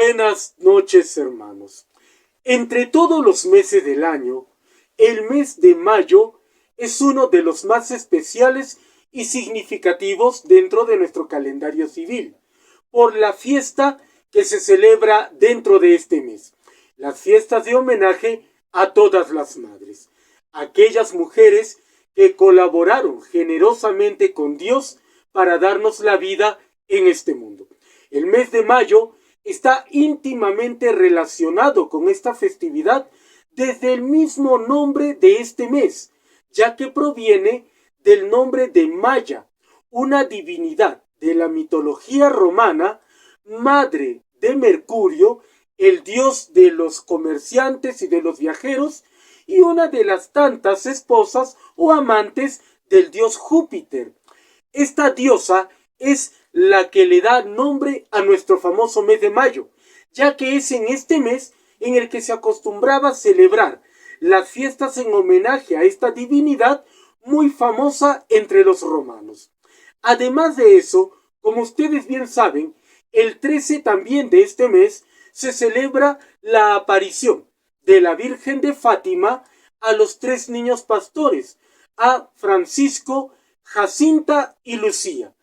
Buenas noches, hermanos. Entre todos los meses del año, el mes de mayo es uno de los más especiales y significativos dentro de nuestro calendario civil, por la fiesta que se celebra dentro de este mes. Las fiestas de homenaje a todas las madres, aquellas mujeres que colaboraron generosamente con Dios para darnos la vida en este mundo. El mes de mayo está íntimamente relacionado con esta festividad desde el mismo nombre de este mes, ya que proviene del nombre de Maya, una divinidad de la mitología romana, madre de Mercurio, el dios de los comerciantes y de los viajeros, y una de las tantas esposas o amantes del dios Júpiter. Esta diosa es la que le da nombre a nuestro famoso mes de mayo, ya que es en este mes en el que se acostumbraba a celebrar las fiestas en homenaje a esta divinidad muy famosa entre los romanos. Además de eso, como ustedes bien saben, el 13 también de este mes se celebra la aparición de la Virgen de Fátima a los 3 niños pastores, a Francisco, Jacinta y Lucía,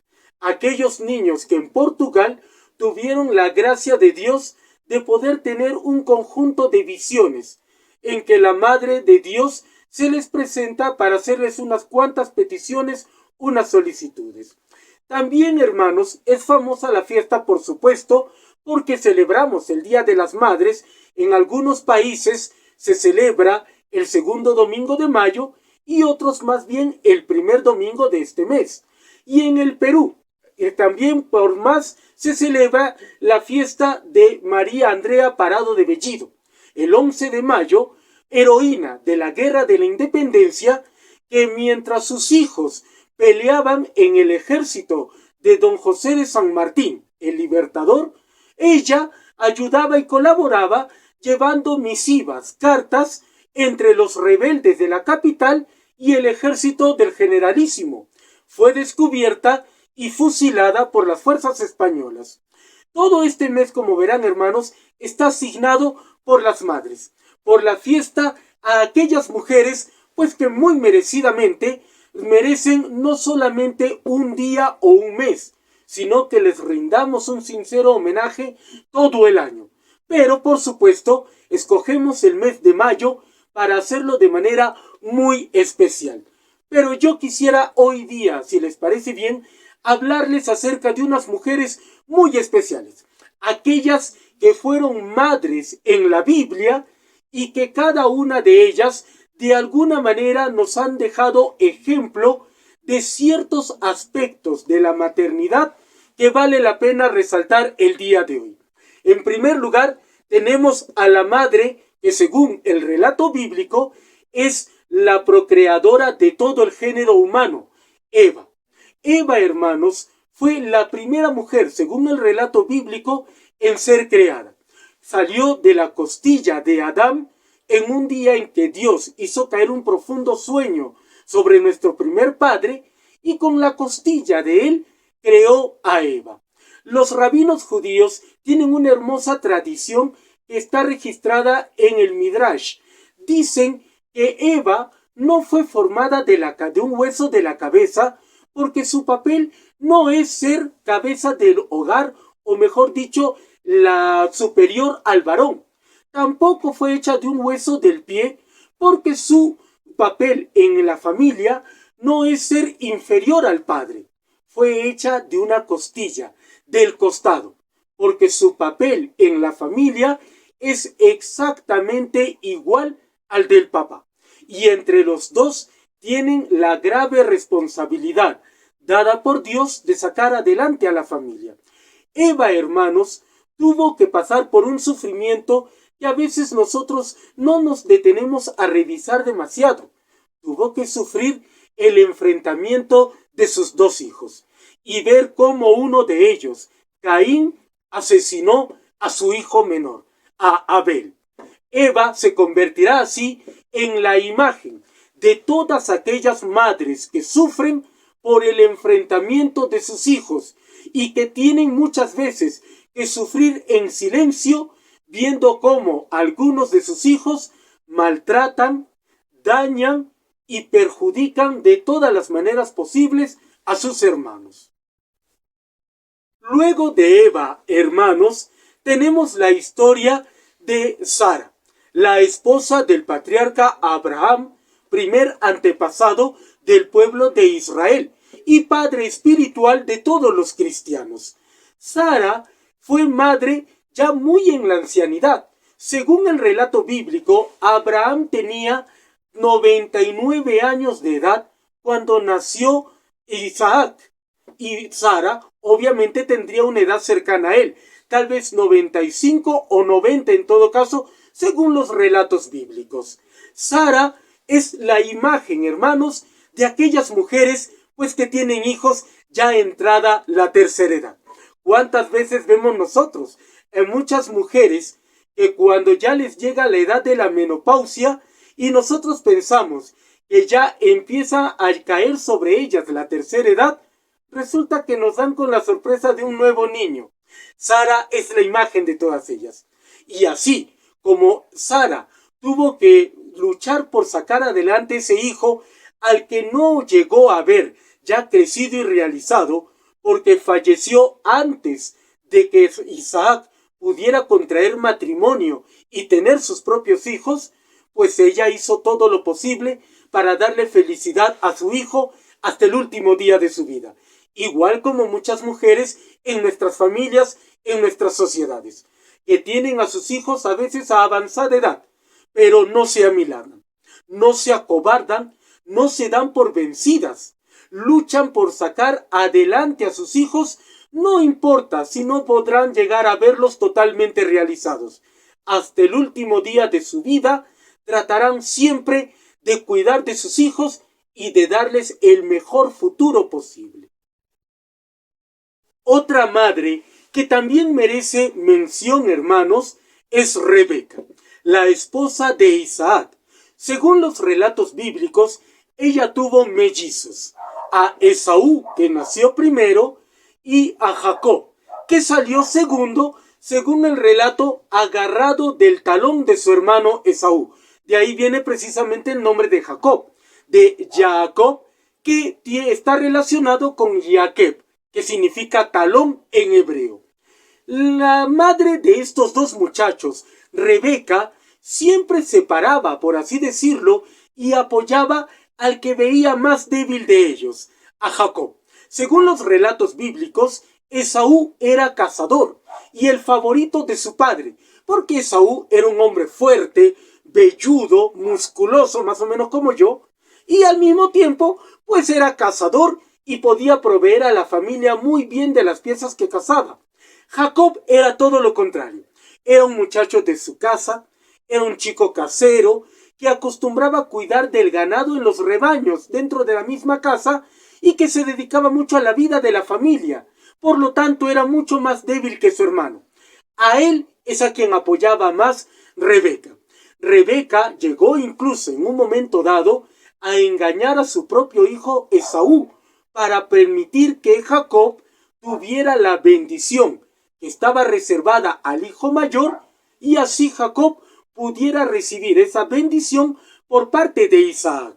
aquellos niños que en Portugal tuvieron la gracia de Dios de poder tener un conjunto de visiones en que la Madre de Dios se les presenta para hacerles unas cuantas peticiones, unas solicitudes. También, hermanos, es famosa la fiesta, por supuesto, porque celebramos el Día de las Madres. En algunos países se celebra el segundo domingo de mayo y otros más bien el primer domingo de este mes. Y en el Perú, también por más se celebra la fiesta de María Andrea Parado de Bellido, el 11 de mayo, heroína de la Guerra de la Independencia, que mientras sus hijos peleaban en el ejército de don José de San Martín, el Libertador, ella ayudaba y colaboraba llevando misivas, cartas entre los rebeldes de la capital y el ejército del generalísimo. Fue descubierta y fusilada por las fuerzas españolas. Todo este mes, como verán, hermanos, está asignado por las madres, por la fiesta a aquellas mujeres, pues que muy merecidamente merecen no solamente un día o un mes, sino que les rindamos un sincero homenaje todo el año. Pero, por supuesto, escogemos el mes de mayo para hacerlo de manera muy especial. Pero yo quisiera hoy día, si les parece bien, hablarles acerca de unas mujeres muy especiales, aquellas que fueron madres en la Biblia y que cada una de ellas de alguna manera nos han dejado ejemplo de ciertos aspectos de la maternidad que vale la pena resaltar el día de hoy. En primer lugar, tenemos a la madre que, según el relato bíblico, es la procreadora de todo el género humano, Eva. Eva, hermanos, fue la primera mujer, según el relato bíblico, en ser creada. Salió de la costilla de Adán en un día en que Dios hizo caer un profundo sueño sobre nuestro primer padre y con la costilla de él creó a Eva. Los rabinos judíos tienen una hermosa tradición que está registrada en el Midrash. Dicen que Eva no fue formada de un hueso de la cabeza, porque su papel no es ser cabeza del hogar, o mejor dicho, la superior al varón. Tampoco fue hecha de un hueso del pie, porque su papel en la familia no es ser inferior al padre. Fue hecha de una costilla, del costado, porque su papel en la familia es exactamente igual al del papá. Y entre los dos tienen la grave responsabilidad dada por Dios de sacar adelante a la familia. Eva, hermanos, tuvo que pasar por un sufrimiento que a veces nosotros no nos detenemos a revisar demasiado. Tuvo que sufrir el enfrentamiento de sus 2 hijos y ver cómo uno de ellos, Caín, asesinó a su hijo menor, a Abel. Eva se convertirá así en la imagen de todas aquellas madres que sufren por el enfrentamiento de sus hijos y que tienen muchas veces que sufrir en silencio viendo cómo algunos de sus hijos maltratan, dañan y perjudican de todas las maneras posibles a sus hermanos. Luego de Eva, hermanos, tenemos la historia de Sara, la esposa del patriarca Abraham, primer antepasado del pueblo de Israel y padre espiritual de todos los cristianos. Sara fue madre ya muy en la ancianidad. Según el relato bíblico, Abraham tenía 99 años de edad cuando nació Isaac, y Sara obviamente tendría una edad cercana a él, tal vez 95 o 90 en todo caso, según los relatos bíblicos. Sara es la imagen, hermanos, de aquellas mujeres pues que tienen hijos ya entrada la tercera edad. ¿Cuántas veces vemos nosotros en muchas mujeres que cuando ya les llega la edad de la menopausia y nosotros pensamos que ya empieza a caer sobre ellas la tercera edad, resulta que nos dan con la sorpresa de un nuevo niño? Sara es la imagen de todas ellas. Y así como Sara tuvo que luchar por sacar adelante ese hijo al que no llegó a ver ya crecido y realizado, porque falleció antes de que Isaac pudiera contraer matrimonio y tener sus propios hijos, pues ella hizo todo lo posible para darle felicidad a su hijo hasta el último día de su vida. Igual como muchas mujeres en nuestras familias, en nuestras sociedades, que tienen a sus hijos a veces a avanzada edad, pero no se amilanan, no se acobardan, no se dan por vencidas, luchan por sacar adelante a sus hijos, no importa si no podrán llegar a verlos totalmente realizados. Hasta el último día de su vida tratarán siempre de cuidar de sus hijos y de darles el mejor futuro posible. Otra madre que también merece mención, hermanos, es Rebeca, la esposa de Isaac. Según los relatos bíblicos, ella tuvo mellizos, a Esaú, que nació primero, y a Jacob, que salió segundo, según el relato, agarrado del talón de su hermano Esaú. De ahí viene precisamente el nombre de Jacob, de Jacob, que está relacionado con Jaqueb, que significa talón en hebreo. La madre de estos dos muchachos, Rebeca, siempre se paraba, por así decirlo, y apoyaba al que veía más débil de ellos, a Jacob. Según los relatos bíblicos, Esaú era cazador y el favorito de su padre, porque Esaú era un hombre fuerte, velludo, musculoso, más o menos como yo, y al mismo tiempo, pues era cazador y podía proveer a la familia muy bien de las piezas que cazaba. Jacob era todo lo contrario. Era un muchacho de su casa, era un chico casero que acostumbraba a cuidar del ganado en los rebaños dentro de la misma casa y que se dedicaba mucho a la vida de la familia. Por lo tanto, era mucho más débil que su hermano. A él es a quien apoyaba más Rebeca. Rebeca llegó incluso en un momento dado a engañar a su propio hijo Esaú para permitir que Jacob tuviera la bendición que estaba reservada al hijo mayor y así Jacob pudiera recibir esa bendición por parte de Isaac.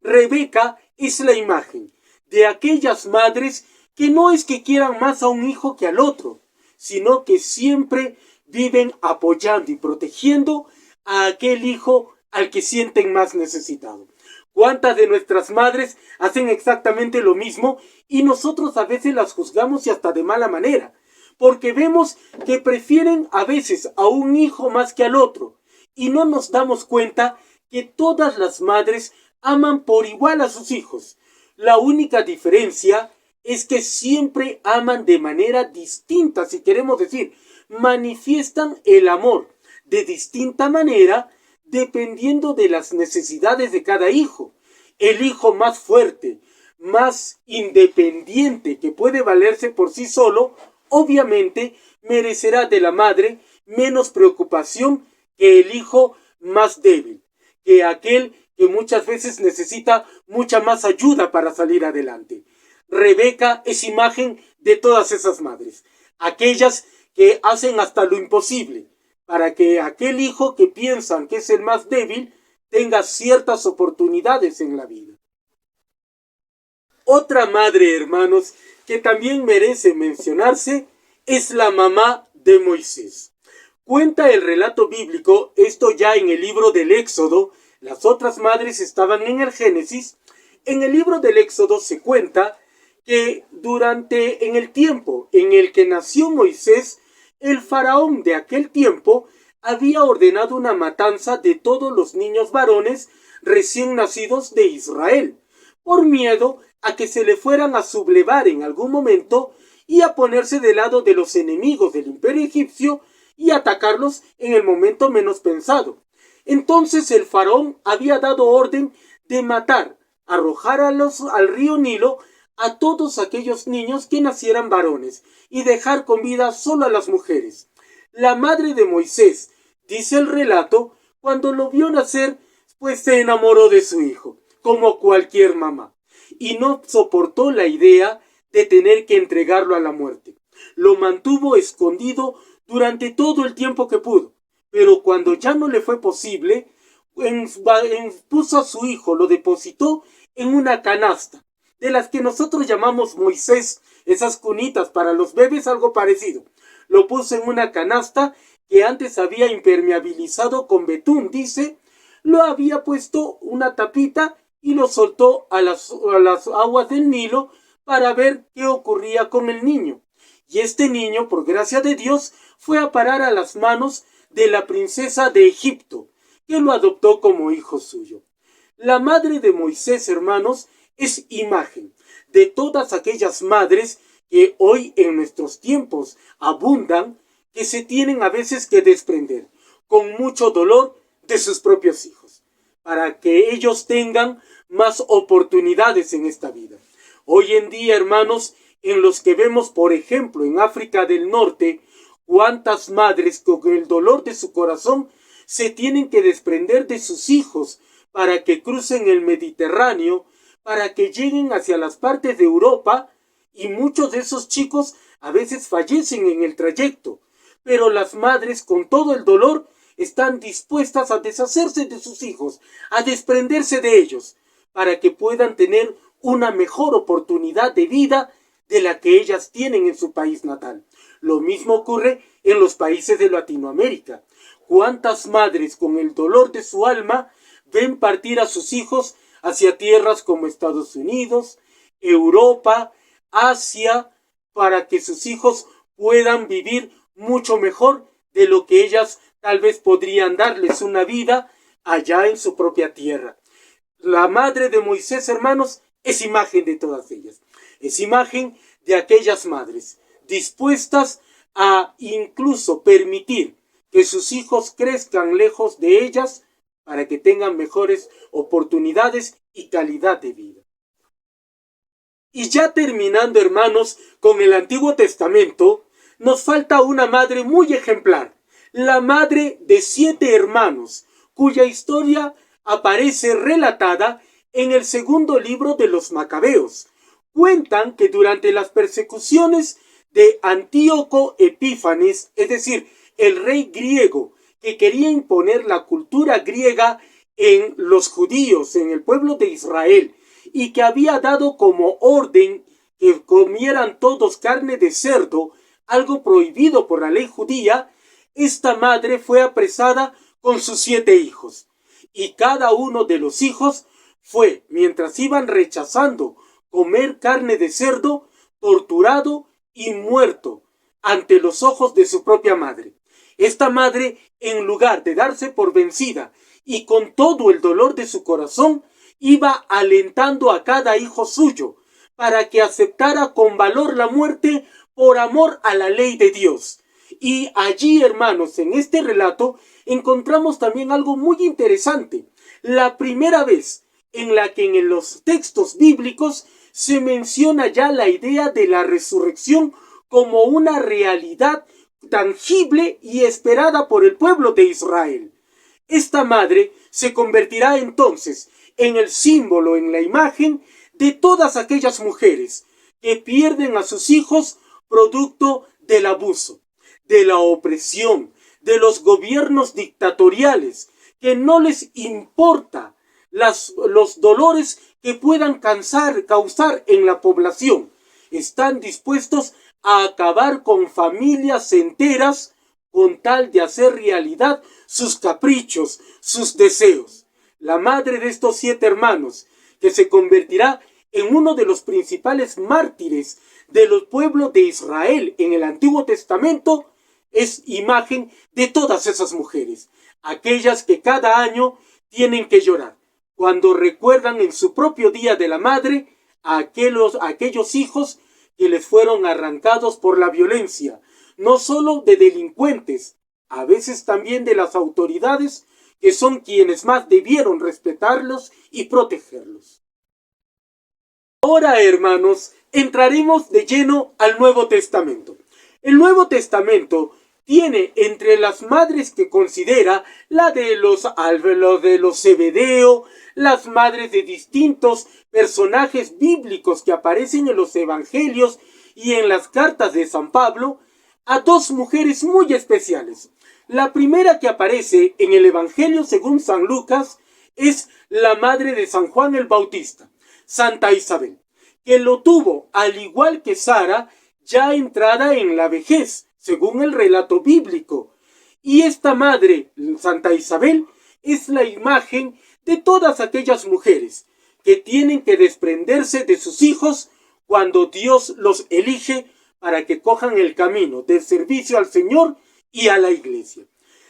Rebeca es la imagen de aquellas madres que no es que quieran más a un hijo que al otro, sino que siempre viven apoyando y protegiendo a aquel hijo al que sienten más necesitado. ¿Cuántas de nuestras madres hacen exactamente lo mismo y nosotros a veces las juzgamos y hasta de mala manera? Porque vemos que prefieren a veces a un hijo más que al otro y no nos damos cuenta que todas las madres aman por igual a sus hijos. La única diferencia es que siempre aman de manera distinta, si queremos decir, manifiestan el amor de distinta manera dependiendo de las necesidades de cada hijo. El hijo más fuerte, más independiente, que puede valerse por sí solo, obviamente merecerá de la madre menos preocupación que el hijo más débil, que aquel que muchas veces necesita mucha más ayuda para salir adelante. Rebeca es imagen de todas esas madres, aquellas que hacen hasta lo imposible para que aquel hijo que piensan que es el más débil tenga ciertas oportunidades en la vida. Otra madre, hermanos, que también merece mencionarse es la mamá de Moisés. Cuenta el relato bíblico, esto ya en el libro del Éxodo, las otras madres estaban en el Génesis. En el libro del Éxodo se cuenta que en el tiempo en el que nació Moisés, el faraón de aquel tiempo había ordenado una matanza de todos los niños varones recién nacidos de Israel, por miedo a que se le fueran a sublevar en algún momento y a ponerse del lado de los enemigos del imperio egipcio y atacarlos en el momento menos pensado. Entonces el faraón había dado orden de matar, arrojar al río Nilo a todos aquellos niños que nacieran varones y dejar con vida solo a las mujeres. La madre de Moisés, dice el relato, cuando lo vio nacer, pues se enamoró de su hijo, como cualquier mamá, y no soportó la idea de tener que entregarlo a la muerte. Lo mantuvo escondido durante todo el tiempo que pudo, pero cuando ya no le fue posible, puso a su hijo, lo depositó en una canasta, de las que nosotros llamamos Moisés, esas cunitas para los bebés, algo parecido. Lo puso en una canasta que antes había impermeabilizado con betún, dice, lo había puesto una tapita y lo soltó a las aguas del Nilo para ver qué ocurría con el niño. Y este niño, por gracia de Dios, fue a parar a las manos de la princesa de Egipto, que lo adoptó como hijo suyo. La madre de Moisés, hermanos, es imagen de todas aquellas madres que hoy en nuestros tiempos abundan, que se tienen a veces que desprender con mucho dolor de sus propios hijos, para que ellos tengan más oportunidades en esta vida. Hoy en día, hermanos, en los que vemos, por ejemplo, en África del Norte, cuántas madres con el dolor de su corazón se tienen que desprender de sus hijos para que crucen el Mediterráneo, para que lleguen hacia las partes de Europa, y muchos de esos chicos a veces fallecen en el trayecto, pero las madres con todo el dolor están dispuestas a deshacerse de sus hijos, a desprenderse de ellos, para que puedan tener una mejor oportunidad de vida de la que ellas tienen en su país natal. Lo mismo ocurre en los países de Latinoamérica. ¿Cuántas madres con el dolor de su alma ven partir a sus hijos hacia tierras como Estados Unidos, Europa, Asia, para que sus hijos puedan vivir mucho mejor de lo que ellas tal vez podrían darles una vida allá en su propia tierra? La madre de Moisés, hermanos, es imagen de todas ellas. Es imagen de aquellas madres dispuestas a incluso permitir que sus hijos crezcan lejos de ellas para que tengan mejores oportunidades y calidad de vida. Y ya terminando, hermanos, con el Antiguo Testamento, nos falta una madre muy ejemplar, la madre de 7 hermanos, cuya historia aparece relatada en el segundo libro de los Macabeos. Cuentan que durante las persecuciones de Antíoco Epífanes, es decir, el rey griego que quería imponer la cultura griega en los judíos, en el pueblo de Israel, y que había dado como orden que comieran todos carne de cerdo, algo prohibido por la ley judía, esta madre fue apresada con sus 7 hijos. Y cada uno de los hijos fue, mientras iban rechazando comer carne de cerdo, torturado y muerto ante los ojos de su propia madre. Esta madre, en lugar de darse por vencida y con todo el dolor de su corazón, iba alentando a cada hijo suyo para que aceptara con valor la muerte por amor a la ley de Dios. Y allí, hermanos, en este relato encontramos también algo muy interesante. La primera vez en la que en los textos bíblicos se menciona ya la idea de la resurrección como una realidad tangible y esperada por el pueblo de Israel. Esta madre se convertirá entonces en el símbolo, en la imagen de todas aquellas mujeres que pierden a sus hijos producto del abuso, de la opresión, de los gobiernos dictatoriales, que no les importa los dolores que puedan causar en la población. Están dispuestos a acabar con familias enteras con tal de hacer realidad sus caprichos, sus deseos. La madre de estos 7 hermanos, que se convertirá en uno de los principales mártires del pueblo de Israel en el Antiguo Testamento, es imagen de todas esas mujeres, aquellas que cada año tienen que llorar cuando recuerdan en su propio Día de la Madre a aquellos hijos que les fueron arrancados por la violencia, no solo de delincuentes, a veces también de las autoridades, que son quienes más debieron respetarlos y protegerlos. Ahora, hermanos, entraremos de lleno al Nuevo Testamento. El Nuevo Testamento tiene entre las madres que considera la de los Zebedeo, las madres de distintos personajes bíblicos que aparecen en los evangelios y en las cartas de San Pablo, a 2 mujeres muy especiales. La primera que aparece en el evangelio según San Lucas es la madre de San Juan el Bautista, Santa Isabel, que lo tuvo, al igual que Sara, ya entrada en la vejez, según el relato bíblico. Y esta madre, Santa Isabel, es la imagen de todas aquellas mujeres que tienen que desprenderse de sus hijos cuando Dios los elige para que cojan el camino del servicio al Señor y a la iglesia.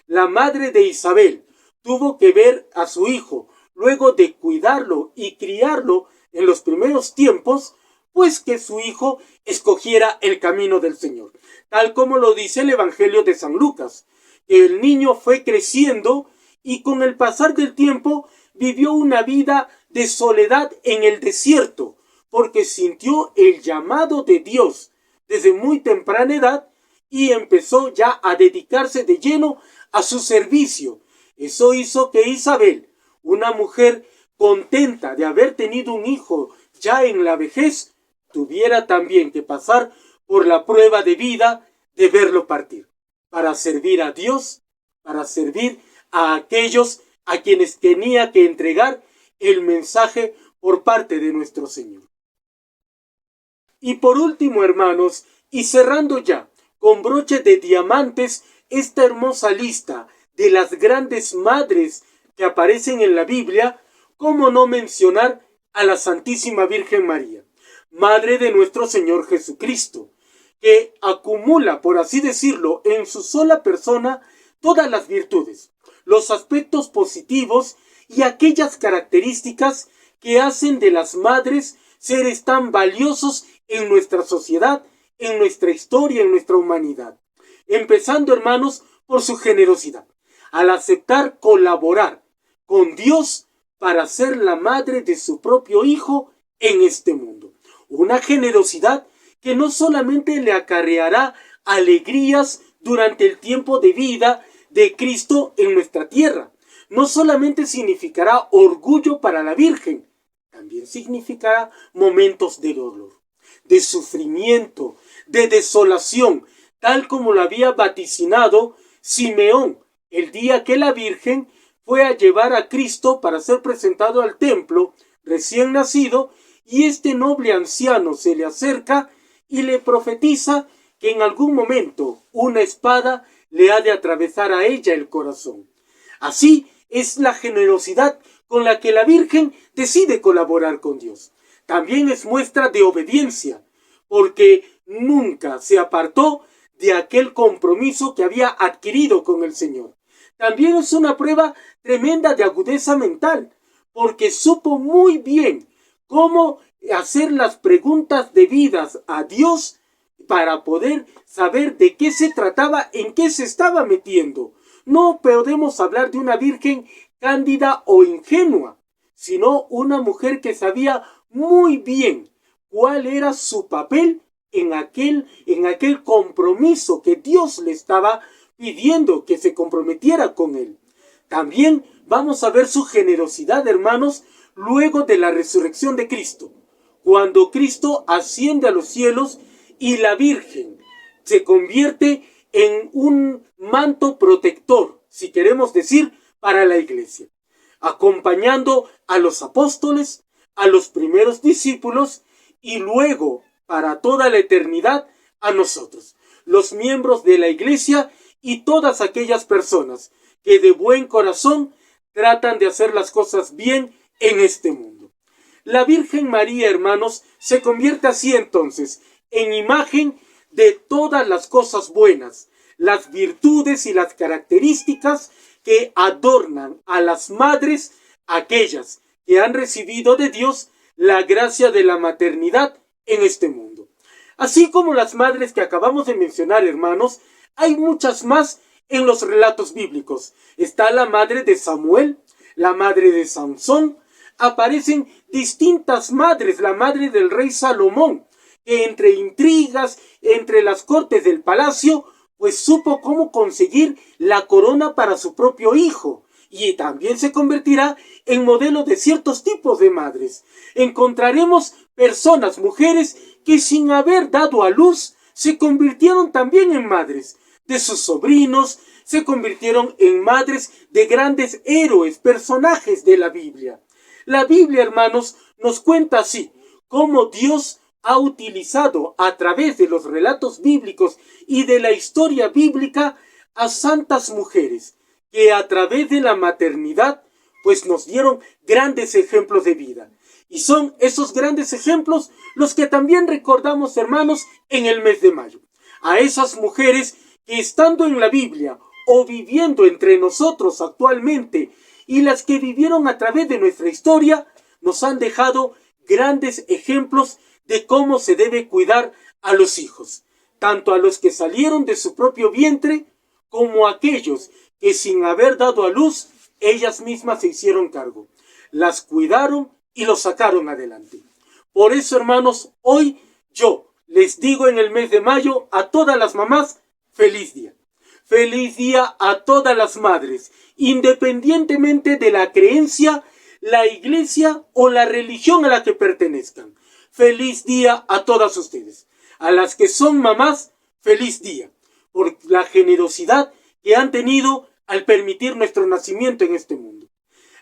La madre de Isabel tuvo que ver a su hijo, luego de cuidarlo y criarlo en los primeros tiempos, pues que su hijo escogiera el camino del Señor, tal como lo dice el Evangelio de San Lucas, que el niño fue creciendo y con el pasar del tiempo vivió una vida de soledad en el desierto, porque sintió el llamado de Dios desde muy temprana edad y empezó ya a dedicarse de lleno a su servicio. Eso hizo que Isabel, una mujer contenta de haber tenido un hijo ya en la vejez, tuviera también que pasar por la prueba de vida de verlo partir, para servir a Dios, para servir a aquellos a quienes tenía que entregar el mensaje por parte de nuestro Señor. Y por último, hermanos, y cerrando ya con broche de diamantes esta hermosa lista de las grandes madres que aparecen en la Biblia, ¿cómo no mencionar a la Santísima Virgen María, Madre de nuestro Señor Jesucristo, que acumula, por así decirlo, en su sola persona todas las virtudes, los aspectos positivos y aquellas características que hacen de las madres seres tan valiosos en nuestra sociedad, en nuestra historia, en nuestra humanidad? Empezando, hermanos, por su generosidad, al aceptar colaborar con Dios para ser la madre de su propio hijo en este mundo. Una generosidad que no solamente le acarreará alegrías durante el tiempo de vida de Cristo en nuestra tierra, no solamente significará orgullo para la Virgen, también significará momentos de dolor, de sufrimiento, de desolación, tal como lo había vaticinado Simeón el día que la Virgen fue a llevar a Cristo para ser presentado al templo recién nacido, y este noble anciano se le acerca y le profetiza que en algún momento una espada le ha de atravesar a ella el corazón. Así es la generosidad con la que la Virgen decide colaborar con Dios. También es muestra de obediencia, porque nunca se apartó de aquel compromiso que había adquirido con el Señor. También es una prueba tremenda de agudeza mental, porque supo muy bien cómo hacer las preguntas debidas a Dios para poder saber de qué se trataba, en qué se estaba metiendo. No podemos hablar de una virgen cándida o ingenua, sino una mujer que sabía muy bien cuál era su papel en aquel compromiso que Dios le estaba pidiendo que se comprometiera con él. También vamos a ver su generosidad, hermanos, luego de la resurrección de Cristo, cuando Cristo asciende a los cielos y la Virgen se convierte en un manto protector, si queremos decir, para la iglesia, acompañando a los apóstoles, a los primeros discípulos y luego, para toda la eternidad, a nosotros, los miembros de la iglesia y todas aquellas personas que de buen corazón tratan de hacer las cosas bien en este mundo. La Virgen María, hermanos, se convierte así entonces en imagen de todas las cosas buenas, las virtudes y las características que adornan a las madres, aquellas que han recibido de Dios la gracia de la maternidad en este mundo. Así como las madres que acabamos de mencionar, hermanos, hay muchas más en los relatos bíblicos. Está la madre de Samuel, la madre de Sansón, aparecen distintas madres, la madre del rey Salomón, que entre intrigas, entre las cortes del palacio, pues supo cómo conseguir la corona para su propio hijo, y también se convertirá en modelo de ciertos tipos de madres. Encontraremos personas, mujeres, que sin haber dado a luz, se convirtieron también en madres de sus sobrinos, se convirtieron en madres de grandes héroes, personajes de la Biblia. La Biblia, hermanos, nos cuenta así, cómo Dios ha utilizado a través de los relatos bíblicos y de la historia bíblica a santas mujeres que a través de la maternidad pues nos dieron grandes ejemplos de vida. Y son esos grandes ejemplos los que también recordamos, hermanos, en el mes de mayo. A esas mujeres que estando en la Biblia o viviendo entre nosotros actualmente y las que vivieron a través de nuestra historia nos han dejado grandes ejemplos de cómo se debe cuidar a los hijos, tanto a los que salieron de su propio vientre como a aquellos que sin haber dado a luz, ellas mismas se hicieron cargo, las cuidaron y los sacaron adelante. Por eso, hermanos, hoy yo les digo en el mes de mayo a todas las mamás, feliz día. Feliz día a todas las madres, independientemente de la creencia, la iglesia o la religión a la que pertenezcan. Feliz día a todas ustedes. A las que son mamás, feliz día, por la generosidad que han tenido al permitir nuestro nacimiento en este mundo.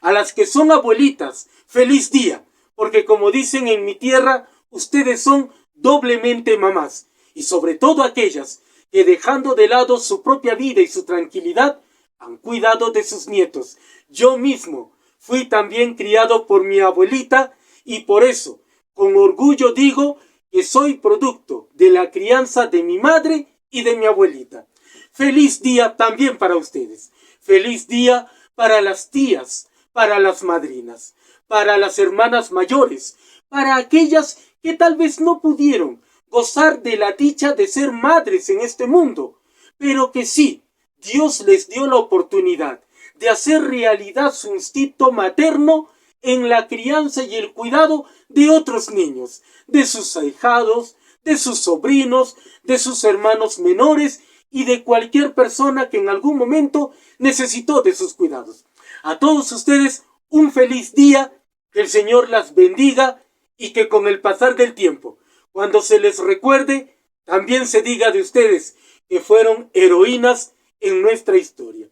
A las que son abuelitas, feliz día, porque como dicen en mi tierra, ustedes son doblemente mamás. Y sobre todo aquellas que dejando de lado su propia vida y su tranquilidad, han cuidado de sus nietos. Yo mismo fui también criado por mi abuelita y por eso, con orgullo digo que soy producto de la crianza de mi madre y de mi abuelita. Feliz día también para ustedes. Feliz día para las tías, para las madrinas, para las hermanas mayores, para aquellas que tal vez no pudieron gozar de la dicha de ser madres en este mundo, pero que sí, Dios les dio la oportunidad de hacer realidad su instinto materno en la crianza y el cuidado de otros niños, de sus ahijados, de sus sobrinos, de sus hermanos menores y de cualquier persona que en algún momento necesitó de sus cuidados. A todos ustedes, un feliz día, que el Señor las bendiga y que con el pasar del tiempo, cuando se les recuerde, también se diga de ustedes que fueron heroínas en nuestra historia.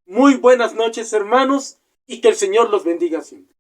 Muy buenas noches, hermanos, y que el Señor los bendiga siempre.